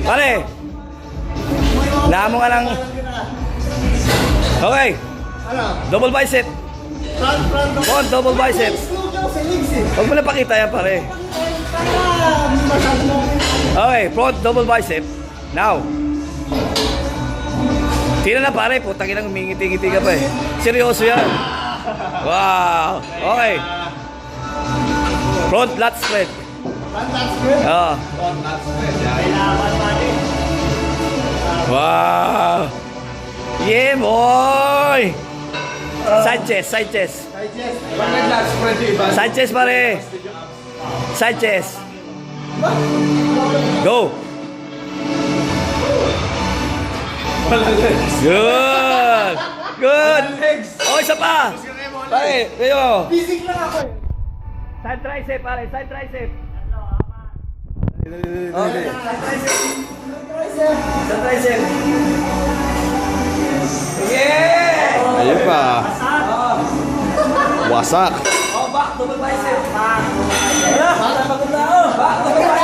Pare. Namo nga lang. Okay. Ano? Double bicep. Front. Double bicep. Huwag mo na pakita yan, pare. Okay, front double bicep. Now. Tira na, pare. Putang inang umingiti-ngiti ka pa eh. Seryoso yan. Wow. Okay. Front lat spread. Front lat spread? Oo. Front lat spread. Kailangan pare. Wow. Yeah, boy. Side chest, side chest. Side chest. Front lat spread yung iba. Side chest, pare. Side chest. Go. Good. Good. Oh, isa pa. Pare, kayo. Basic lang ako eh. Side tricep, pare. Side tricep. Okay. Side tricep. Yeah. Ayun pa. Wasak. Oh, back double bicep. Back. Back double bicep.